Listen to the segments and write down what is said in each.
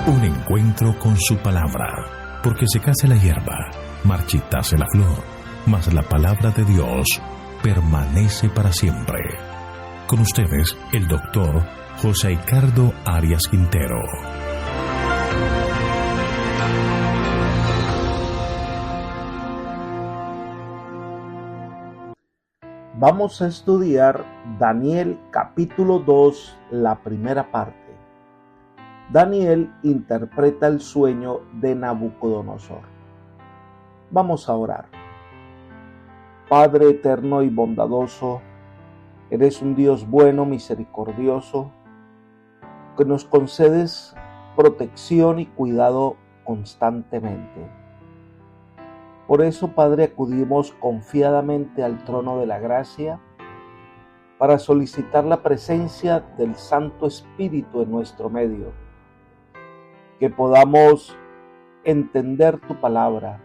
Un encuentro con su palabra, porque secase la hierba, marchitase la flor, mas la palabra de Dios permanece para siempre. Con ustedes, el doctor José Ricardo Arias Quintero. Vamos a estudiar Daniel capítulo 2, la primera parte. Daniel interpreta el sueño de Nabucodonosor. Vamos a orar. Padre eterno y bondadoso, eres un Dios bueno, misericordioso, que nos concedes protección y cuidado constantemente. Por eso, Padre, acudimos confiadamente al trono de la gracia para solicitar la presencia del Santo Espíritu en nuestro medio, que podamos entender tu palabra,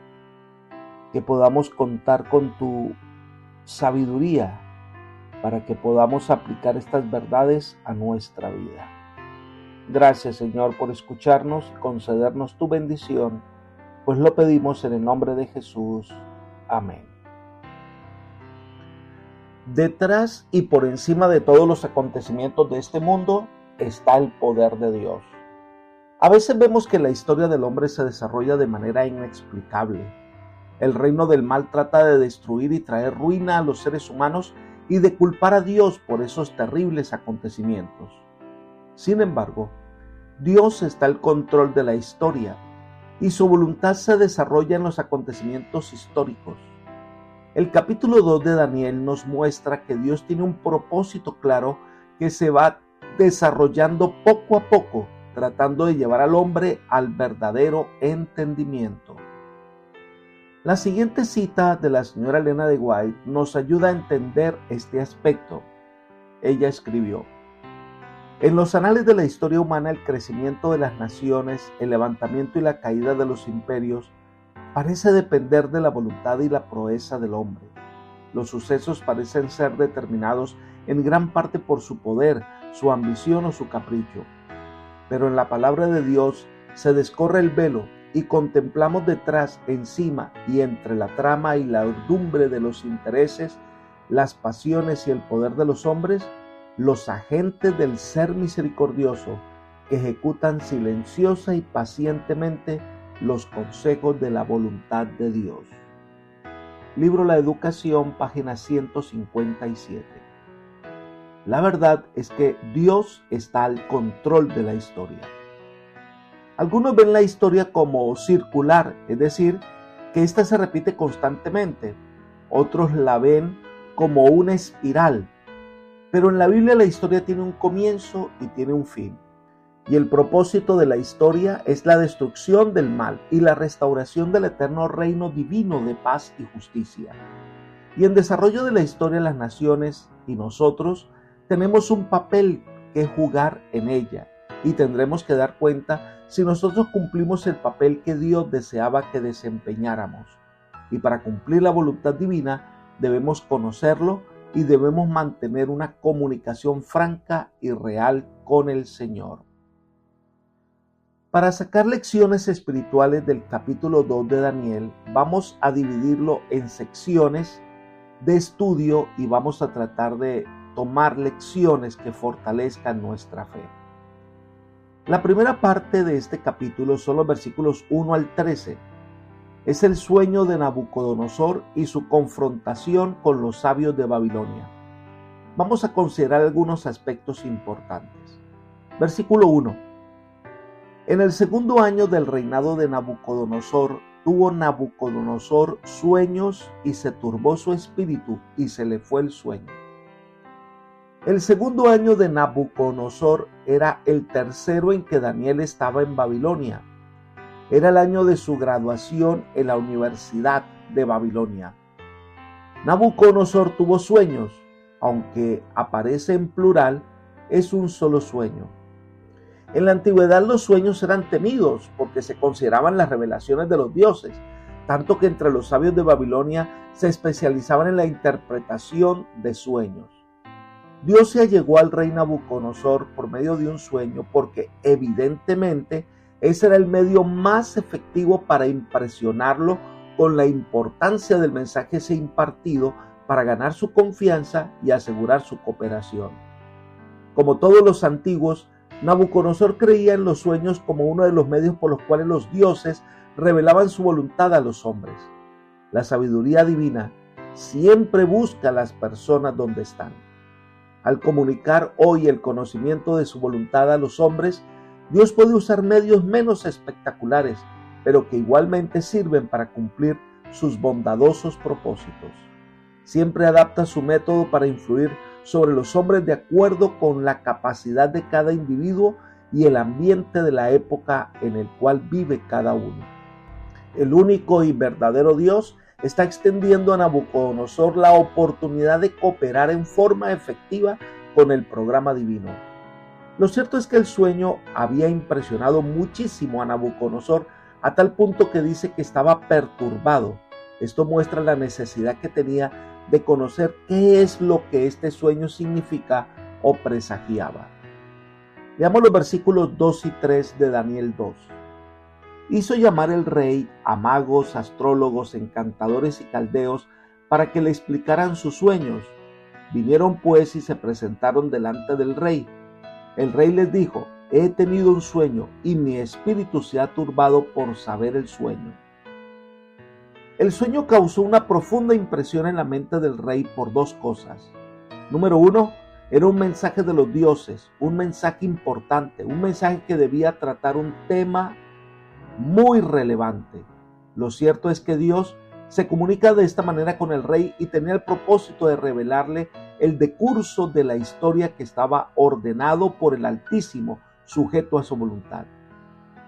que podamos contar con tu sabiduría para que podamos aplicar estas verdades a nuestra vida. Gracias, Señor, por escucharnos y concedernos tu bendición, pues lo pedimos en el nombre de Jesús. Amén. Detrás y por encima de todos los acontecimientos de este mundo está el poder de Dios. A veces vemos que la historia del hombre se desarrolla de manera inexplicable. El reino del mal trata de destruir y traer ruina a los seres humanos y de culpar a Dios por esos terribles acontecimientos. Sin embargo, Dios está al control de la historia y su voluntad se desarrolla en los acontecimientos históricos. El capítulo 2 de Daniel nos muestra que Dios tiene un propósito claro que se va desarrollando poco a poco, tratando de llevar al hombre al verdadero entendimiento. La siguiente cita de la señora Elena de White nos ayuda a entender este aspecto. Ella escribió: en los anales de la historia humana, el crecimiento de las naciones, el levantamiento y la caída de los imperios parece depender de la voluntad y la proeza del hombre. Los sucesos parecen ser determinados en gran parte por su poder, su ambición o su capricho. Pero en la palabra de Dios se descorre el velo y contemplamos detrás, encima y entre la trama y la urdimbre de los intereses, las pasiones y el poder de los hombres, los agentes del ser misericordioso que ejecutan silenciosa y pacientemente los consejos de la voluntad de Dios. Libro La Educación, página 157. La verdad es que Dios está al control de la historia. Algunos ven la historia como circular, es decir, que ésta se repite constantemente. Otros la ven como una espiral. Pero en la Biblia la historia tiene un comienzo y tiene un fin. Y el propósito de la historia es la destrucción del mal y la restauración del eterno reino divino de paz y justicia. Y en desarrollo de la historia, las naciones y nosotros tenemos un papel que jugar en ella y tendremos que dar cuenta si nosotros cumplimos el papel que Dios deseaba que desempeñáramos. Y para cumplir la voluntad divina debemos conocerlo y debemos mantener una comunicación franca y real con el Señor. Para sacar lecciones espirituales del capítulo 2 de Daniel, vamos a dividirlo en secciones de estudio y vamos a tratar de tomar lecciones que fortalezcan nuestra fe. La primera parte de este capítulo son los versículos 1 al 13. Es el sueño de Nabucodonosor y su confrontación con los sabios de Babilonia. Vamos a considerar algunos aspectos importantes. Versículo 1. En el segundo año del reinado de Nabucodonosor, tuvo Nabucodonosor sueños y se turbó su espíritu y se le fue el sueño. El segundo año de Nabucodonosor era el tercero en que Daniel estaba en Babilonia. Era el año de su graduación en la Universidad de Babilonia. Nabucodonosor tuvo sueños, aunque aparece en plural, es un solo sueño. En la antigüedad los sueños eran temidos porque se consideraban las revelaciones de los dioses, tanto que entre los sabios de Babilonia se especializaban en la interpretación de sueños. Dios se allegó al rey Nabucodonosor por medio de un sueño porque evidentemente Ese era el medio más efectivo para impresionarlo con la importancia del mensaje ese impartido para ganar su confianza y asegurar su cooperación. Como todos los antiguos, Nabucodonosor creía en los sueños como uno de los medios por los cuales los dioses revelaban su voluntad a los hombres. La sabiduría divina siempre busca a las personas donde están. Al comunicar hoy el conocimiento de su voluntad a los hombres, Dios puede usar medios menos espectaculares, pero que igualmente sirven para cumplir sus bondadosos propósitos. Siempre adapta su método para influir sobre los hombres de acuerdo con la capacidad de cada individuo y el ambiente de la época en el cual vive cada uno. El único y verdadero Dios está extendiendo a Nabucodonosor la oportunidad de cooperar en forma efectiva con el programa divino. Lo cierto es que el sueño había impresionado muchísimo a Nabucodonosor a tal punto que dice que estaba perturbado. Esto muestra la necesidad que tenía de conocer qué es lo que este sueño significa o presagiaba. Leamos los versículos 2 y 3 de Daniel 2. Hizo llamar el rey a magos, astrólogos, encantadores y caldeos para que le explicaran sus sueños. Vinieron pues y se presentaron delante del rey. El rey les dijo: he tenido un sueño y mi espíritu se ha turbado por saber el sueño. El sueño causó una profunda impresión en la mente del rey por dos cosas. Número uno, era un mensaje de los dioses, un mensaje importante, un mensaje que debía tratar un tema muy relevante. Lo cierto es que Dios se comunica de esta manera con el rey y tenía el propósito de revelarle el decurso de la historia que estaba ordenado por el Altísimo, sujeto a su voluntad.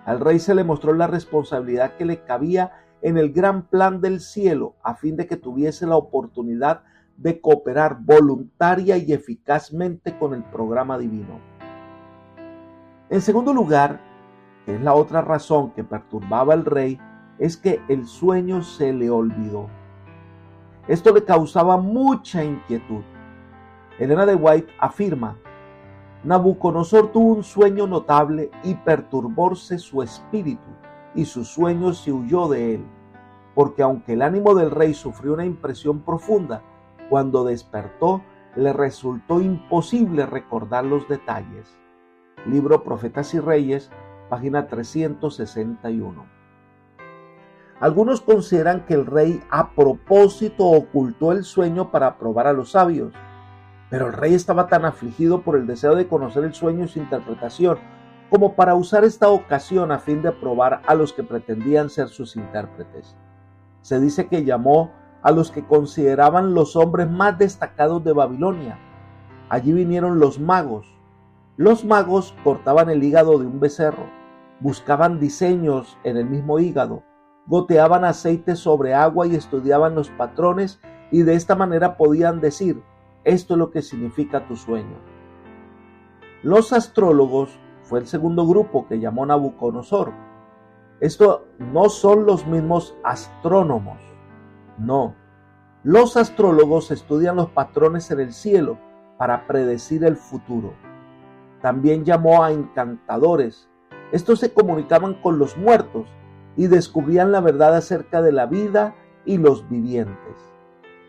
Al rey se le mostró la responsabilidad que le cabía en el gran plan del cielo, a fin de que tuviese la oportunidad de cooperar voluntaria y eficazmente con el programa divino. En segundo lugar, que es la otra razón que perturbaba al rey, es que el sueño se le olvidó. Esto le causaba mucha inquietud. Elena de White afirma: Nabucodonosor tuvo un sueño notable y perturbóse su espíritu, y su sueño se huyó de él, porque aunque el ánimo del rey sufrió una impresión profunda, cuando despertó le resultó imposible recordar los detalles. Libro Profetas y Reyes, página 361. Algunos consideran que el rey a propósito ocultó el sueño para probar a los sabios, pero el rey estaba tan afligido por el deseo de conocer el sueño y su interpretación como para usar esta ocasión a fin de probar a los que pretendían ser sus intérpretes. Se dice que llamó a los que consideraban los hombres más destacados de Babilonia. Allí vinieron los magos. Los magos cortaban el hígado de un becerro, buscaban diseños en el mismo hígado, goteaban aceite sobre agua y estudiaban los patrones, y de esta manera podían decir: esto es lo que significa tu sueño. Los astrólogos fue el segundo grupo que llamó Nabucodonosor. Estos no son los mismos astrónomos, no. Los astrólogos estudian los patrones en el cielo para predecir el futuro. También llamó a encantadores. Estos se comunicaban con los muertos y descubrían la verdad acerca de la vida y los vivientes.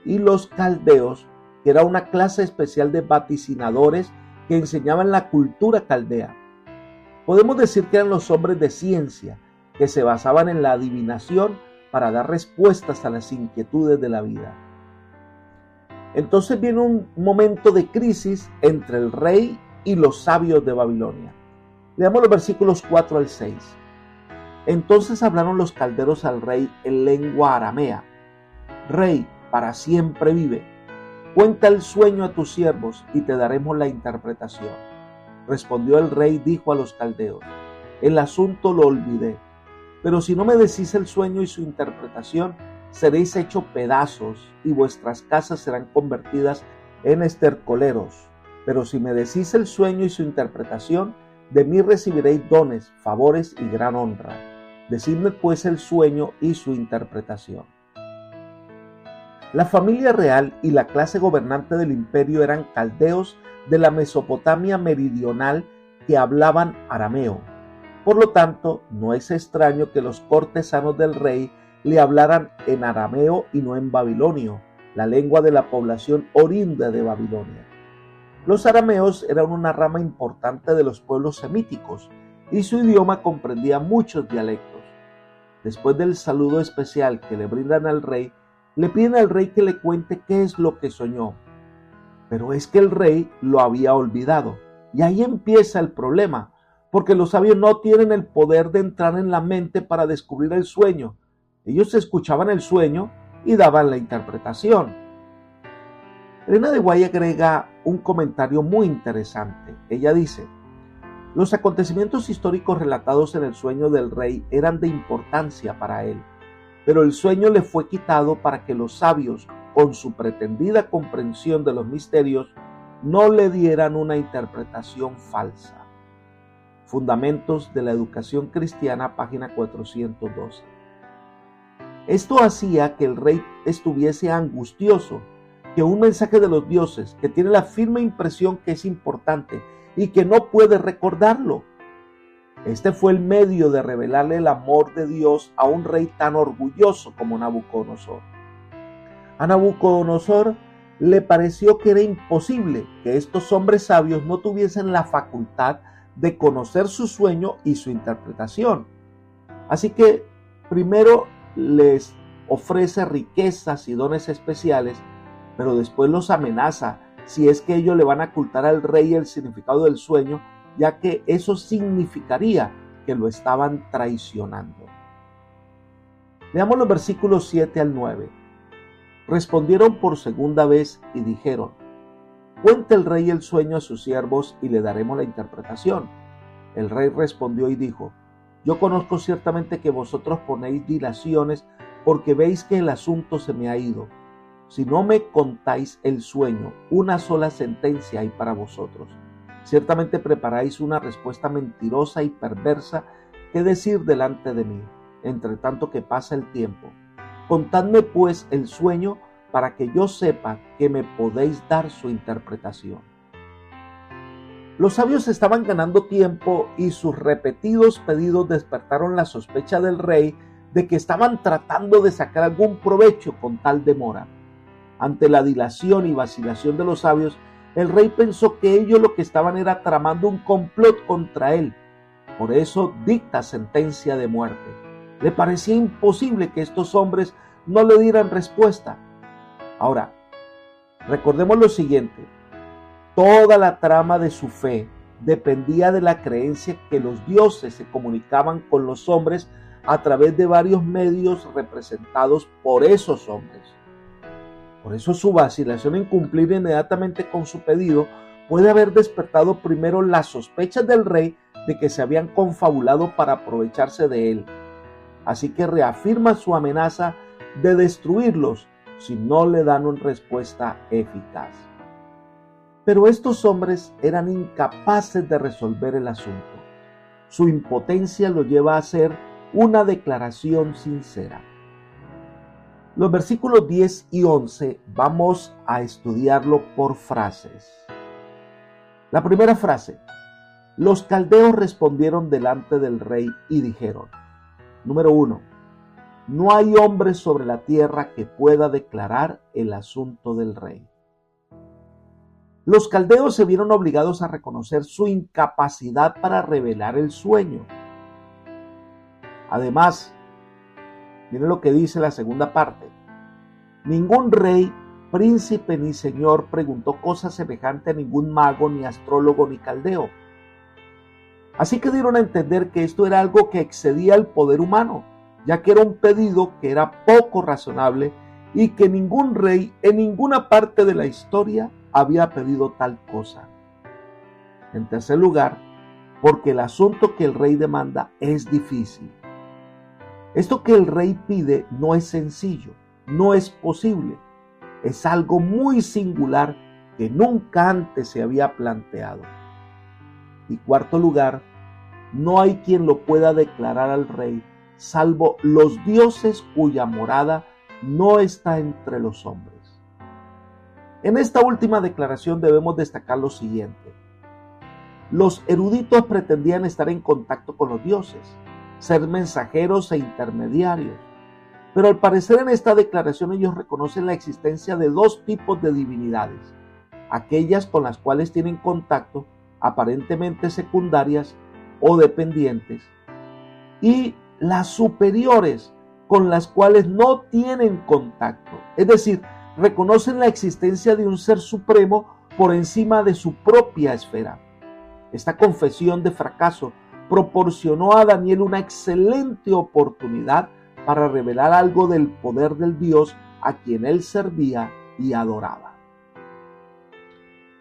Y los caldeos, que era una clase especial de vaticinadores que enseñaban la cultura caldea. Podemos decir que eran los hombres de ciencia, que se basaban en la adivinación para dar respuestas a las inquietudes de la vida. Entonces viene un momento de crisis entre el rey y los sabios de Babilonia. Leamos los versículos 4 al 6. Entonces hablaron los calderos al rey en lengua aramea: Rey, para siempre vive. Cuenta el sueño a tus siervos y te daremos la interpretación. Respondió el rey, dijo a los caldeos: el asunto lo olvidé, pero si no me decís el sueño y su interpretación, seréis hechos pedazos y vuestras casas serán convertidas en estercoleros. Pero si me decís el sueño y su interpretación, de mí recibiréis dones, favores y gran honra. Decidme pues el sueño y su interpretación. La familia real y la clase gobernante del imperio eran caldeos de la Mesopotamia meridional que hablaban arameo. Por lo tanto, no es extraño que los cortesanos del rey le hablaran en arameo y no en babilonio, la lengua de la población orinda de Babilonia. Los arameos eran una rama importante de los pueblos semíticos y su idioma comprendía muchos dialectos. Después del saludo especial que le brindan al rey, le piden al rey que le cuente qué es lo que soñó. Pero es que el rey lo había olvidado. Y ahí empieza el problema, porque los sabios no tienen el poder de entrar en la mente para descubrir el sueño. Ellos escuchaban el sueño y daban la interpretación. Elena de White agrega un comentario muy interesante. Ella dice: los acontecimientos históricos relatados en el sueño del rey eran de importancia para él, pero el sueño le fue quitado para que los sabios, con su pretendida comprensión de los misterios, no le dieran una interpretación falsa. Fundamentos de la Educación Cristiana, página 412. Esto hacía que el rey estuviese angustioso, que un mensaje de los dioses, que tiene la firme impresión que es importante y que no puede recordarlo. Este fue el medio de revelarle el amor de Dios a un rey tan orgulloso como Nabucodonosor. A Nabucodonosor le pareció que era imposible que estos hombres sabios no tuviesen la facultad de conocer su sueño y su interpretación. Así que primero les ofrece riquezas y dones especiales, pero después los amenaza si es que ellos le van a ocultar al rey el significado del sueño, ya que eso significaría que lo estaban traicionando. Leamos los versículos 7 al 9. Respondieron por segunda vez y dijeron: cuente el rey el sueño a sus siervos y le daremos la interpretación. El rey respondió y dijo: yo conozco ciertamente que vosotros ponéis dilaciones porque veis que el asunto se me ha ido. Si no me contáis el sueño, una sola sentencia hay para vosotros. Ciertamente preparáis una respuesta mentirosa y perversa que decir delante de mí, entre tanto que pasa el tiempo. Contadme pues el sueño para que yo sepa que me podéis dar su interpretación. Los sabios estaban ganando tiempo y sus repetidos pedidos despertaron la sospecha del rey de que estaban tratando de sacar algún provecho con tal demora. Ante la dilación y vacilación de los sabios, el rey pensó que ellos lo que estaban era tramando un complot contra él. Por eso dicta sentencia de muerte. Le parecía imposible que estos hombres no le dieran respuesta. Ahora, recordemos lo siguiente: toda la trama de su fe dependía de la creencia que los dioses se comunicaban con los hombres a través de varios medios representados por esos hombres. Por eso su vacilación en cumplir inmediatamente con su pedido puede haber despertado primero las sospechas del rey de que se habían confabulado para aprovecharse de él. Así que reafirma su amenaza de destruirlos si no le dan una respuesta eficaz. Pero estos hombres eran incapaces de resolver el asunto. Su impotencia los lleva a hacer una declaración sincera. Los versículos 10 y 11 vamos a estudiarlo por frases. La primera frase: los caldeos respondieron delante del rey y dijeron. Número 1. No hay hombre sobre la tierra que pueda declarar el asunto del rey. Los caldeos se vieron obligados a reconocer su incapacidad para revelar el sueño. Además, miren lo que dice la segunda parte: ningún rey, príncipe ni señor preguntó cosa semejante a ningún mago, ni astrólogo, ni caldeo. Así que dieron a entender que esto era algo que excedía el poder humano, ya que era un pedido que era poco razonable y que ningún rey en ninguna parte de la historia había pedido tal cosa. En tercer lugar, porque el asunto que el rey demanda es difícil. Esto que el rey pide no es sencillo, no es posible, es algo muy singular que nunca antes se había planteado. Y cuarto lugar, no hay quien lo pueda declarar al rey, salvo los dioses cuya morada no está entre los hombres. En esta última declaración debemos destacar lo siguiente: Los eruditos pretendían estar en contacto con los dioses, ser mensajeros e intermediarios. Pero al parecer en esta declaración ellos reconocen la existencia de dos tipos de divinidades: aquellas con las cuales tienen contacto, aparentemente secundarias o dependientes, y las superiores, con las cuales no tienen contacto. Es decir, reconocen la existencia de un ser supremo por encima de su propia esfera. Esta confesión de fracaso proporcionó a Daniel una excelente oportunidad para revelar algo del poder del Dios a quien él servía y adoraba.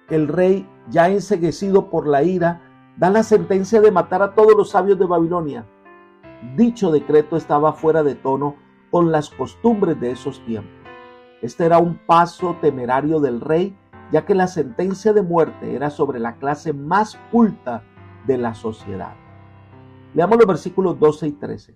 El rey, ya enceguecido por la ira, da la sentencia de matar a todos los sabios de Babilonia. Dicho decreto estaba fuera de tono con las costumbres de esos tiempos. Este era un paso temerario del rey, ya que la sentencia de muerte era sobre la clase más culta de la sociedad. Leamos los versículos 12 y 13.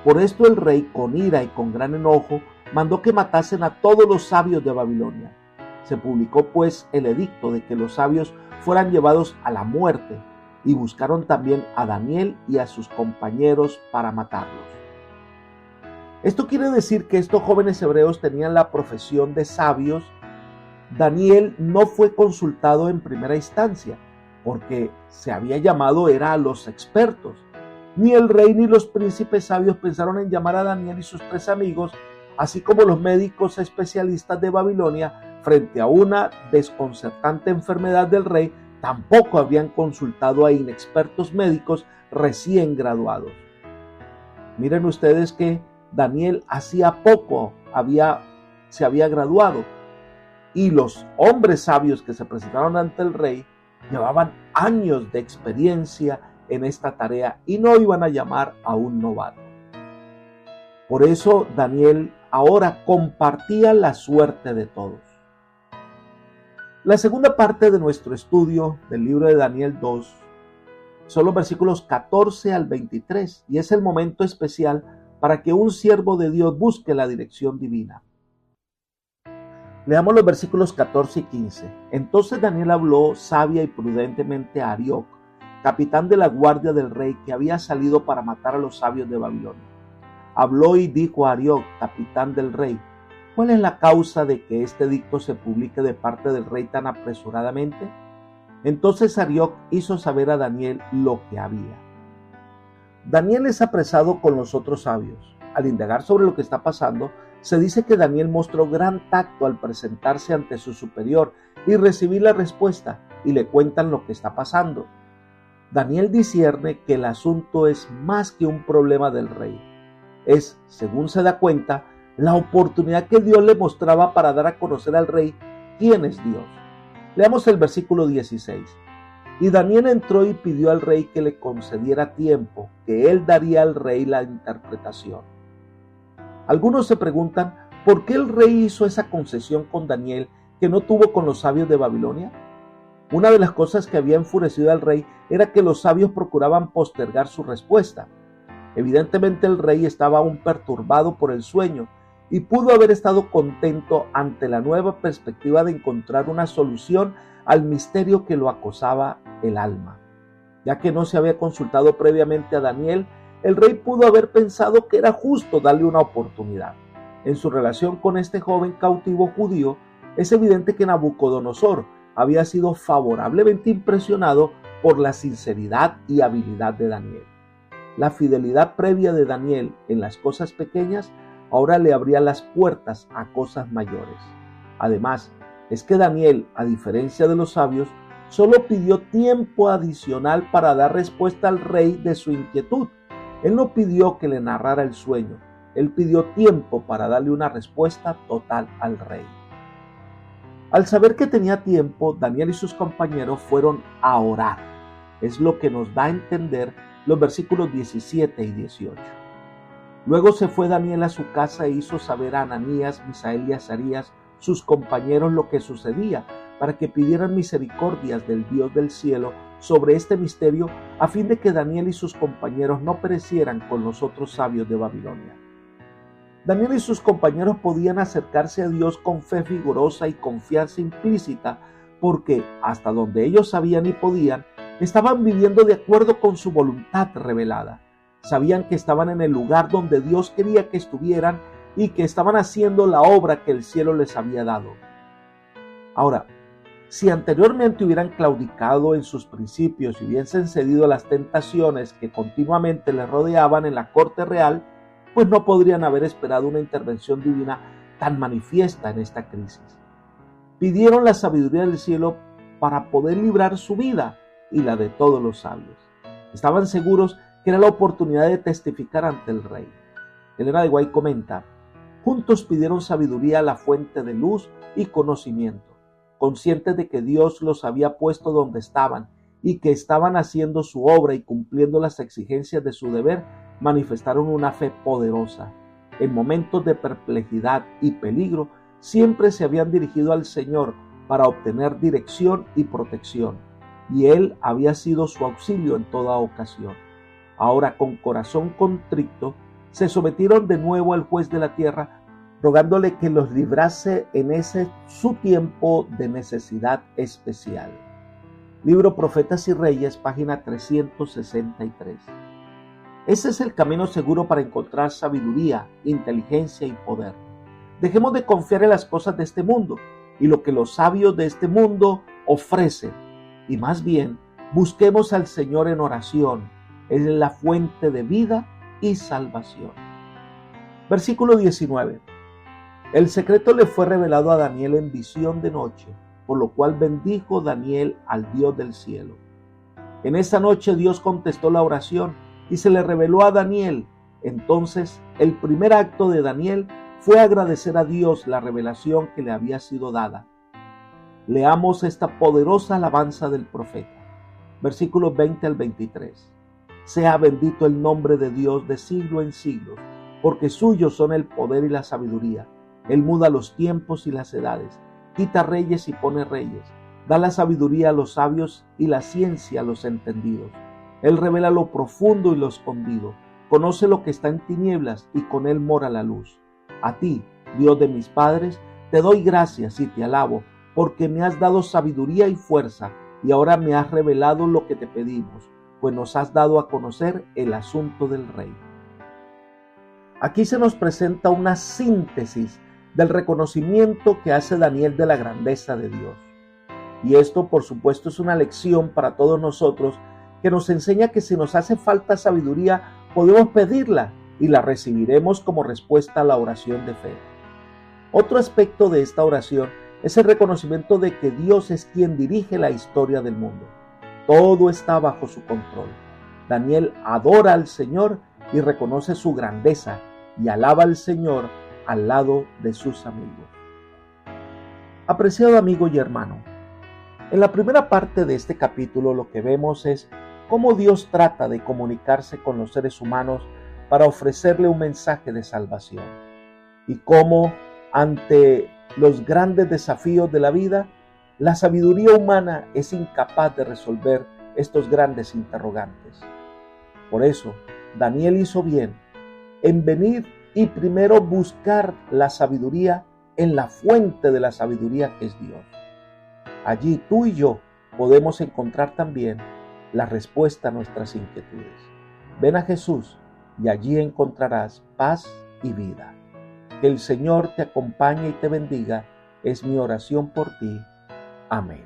Por esto el rey, con ira y con gran enojo, mandó que matasen a todos los sabios de Babilonia. Se publicó pues el edicto de que los sabios fueran llevados a la muerte, y buscaron también a Daniel y a sus compañeros para matarlos. Esto quiere decir que estos jóvenes hebreos tenían la profesión de sabios. Daniel no fue consultado en primera instancia, porque se había llamado a los expertos. Ni el rey ni los príncipes sabios pensaron en llamar a Daniel y sus 3 amigos, así como los médicos especialistas de Babilonia, frente a una desconcertante enfermedad del rey, tampoco habían consultado a inexpertos médicos recién graduados. Miren ustedes que Daniel hacía poco se había graduado, y los hombres sabios que se presentaron ante el rey llevaban años de experiencia en esta tarea y no iban a llamar a un novato. Por eso Daniel ahora compartía la suerte de todos. La segunda parte de nuestro estudio del libro de Daniel 2 son los versículos 14 al 23, y es el momento especial para que un siervo de Dios busque la dirección divina. Leamos los versículos 14 y 15. Entonces Daniel habló sabia y prudentemente a Arioc, capitán de la guardia del rey, que había salido para matar a los sabios de Babilonia. Habló y dijo a Arioc, capitán del rey: ¿cuál es la causa de que este edicto se publique de parte del rey tan apresuradamente? Entonces Arioc hizo saber a Daniel lo que había. Daniel es apresado con los otros sabios. Al indagar sobre lo que está pasando, se dice que Daniel mostró gran tacto al presentarse ante su superior y recibir la respuesta, y le cuentan lo que está pasando. Daniel discierne que el asunto es más que un problema del rey. Es, según se da cuenta, la oportunidad que Dios le mostraba para dar a conocer al rey quién es Dios. Leamos el versículo 16. Y Daniel entró y pidió al rey que le concediera tiempo, que él daría al rey la interpretación. Algunos se preguntan, ¿por qué el rey hizo esa concesión con Daniel que no tuvo con los sabios de Babilonia? Una de las cosas que había enfurecido al rey era que los sabios procuraban postergar su respuesta. Evidentemente el rey estaba aún perturbado por el sueño y pudo haber estado contento ante la nueva perspectiva de encontrar una solución al misterio que lo acosaba el alma. Ya que no se había consultado previamente a Daniel, el rey pudo haber pensado que era justo darle una oportunidad. En su relación con este joven cautivo judío, es evidente que Nabucodonosor había sido favorablemente impresionado por la sinceridad y habilidad de Daniel. La fidelidad previa de Daniel en las cosas pequeñas ahora le abría las puertas a cosas mayores. Además, es que Daniel, a diferencia de los sabios, solo pidió tiempo adicional para dar respuesta al rey de su inquietud. Él no pidió que le narrara el sueño, él pidió tiempo para darle una respuesta total al rey. Al saber que tenía tiempo, Daniel y sus compañeros fueron a orar. Es lo que nos da a entender los versículos 17 y 18. Luego se fue Daniel a su casa e hizo saber a Ananías, Misael y Azarías, sus compañeros, lo que sucedía, para que pidieran misericordias del Dios del cielo sobre este misterio, a fin de que Daniel y sus compañeros no perecieran con los otros sabios de Babilonia. Daniel y sus compañeros podían acercarse a Dios con fe vigorosa y confianza implícita, porque hasta donde ellos sabían y podían, Estaban viviendo de acuerdo con su voluntad revelada. Sabían que estaban en el lugar donde Dios quería que estuvieran y que estaban haciendo la obra que el cielo les había dado. Ahora, si anteriormente hubieran claudicado en sus principios y hubiesen cedido a las tentaciones que continuamente les rodeaban en la corte real, pues no podrían haber esperado una intervención divina tan manifiesta en esta crisis. Pidieron la sabiduría del cielo para poder librar su vida y la de todos los sabios. Estaban seguros que era la oportunidad de testificar ante el rey. Elena de White comenta: juntos pidieron sabiduría a la fuente de luz y conocimiento, conscientes de que Dios los había puesto donde estaban y que estaban haciendo su obra y cumpliendo las exigencias de su deber. Manifestaron una fe poderosa. En momentos de perplejidad y peligro, siempre se habían dirigido al Señor para obtener dirección y protección, y Él había sido su auxilio en toda ocasión. Ahora, con corazón contrito, se sometieron de nuevo al juez de la tierra, rogándole que los librase en ese su tiempo de necesidad especial. Libro Profetas y Reyes, página 363. Ese es el camino seguro para encontrar sabiduría, inteligencia y poder. Dejemos de confiar en las cosas de este mundo y lo que los sabios de este mundo ofrecen, y más bien busquemos al Señor en oración. Él es la fuente de vida y salvación. Versículo 19. El secreto le fue revelado a Daniel en visión de noche, por lo cual bendijo Daniel al Dios del cielo. En esa noche Dios contestó la oración y se le reveló a Daniel. Entonces, el primer acto de Daniel fue agradecer a Dios la revelación que le había sido dada. Leamos esta poderosa alabanza del profeta. Versículos 20 al 23. Sea bendito el nombre de Dios de siglo en siglo, porque suyos son el poder y la sabiduría. Él muda los tiempos y las edades, quita reyes y pone reyes, da la sabiduría a los sabios y la ciencia a los entendidos. Él revela lo profundo y lo escondido, conoce lo que está en tinieblas y con él mora la luz. A ti, Dios de mis padres, te doy gracias y te alabo, porque me has dado sabiduría y fuerza, y ahora me has revelado lo que te pedimos, pues nos has dado a conocer el asunto del rey. Aquí se nos presenta una síntesis del reconocimiento que hace Daniel de la grandeza de Dios. Y esto, por supuesto, es una lección para todos nosotros que nos enseña que si nos hace falta sabiduría, podemos pedirla y la recibiremos como respuesta a la oración de fe. Otro aspecto de esta oración es el reconocimiento de que Dios es quien dirige la historia del mundo. Todo está bajo su control. Daniel adora al Señor y reconoce su grandeza y alaba al Señor al lado de sus amigos. Apreciado amigo y hermano, en la primera parte de este capítulo lo que vemos es cómo Dios trata de comunicarse con los seres humanos para ofrecerle un mensaje de salvación, y cómo ante los grandes desafíos de la vida, la sabiduría humana es incapaz de resolver estos grandes interrogantes. Por eso, Daniel hizo bien en venir y primero buscar la sabiduría en la fuente de la sabiduría que es Dios. Allí tú y yo podemos encontrar también la respuesta a nuestras inquietudes. Ven a Jesús y allí encontrarás paz y vida. Que el Señor te acompañe y te bendiga, es mi oración por ti. Amén.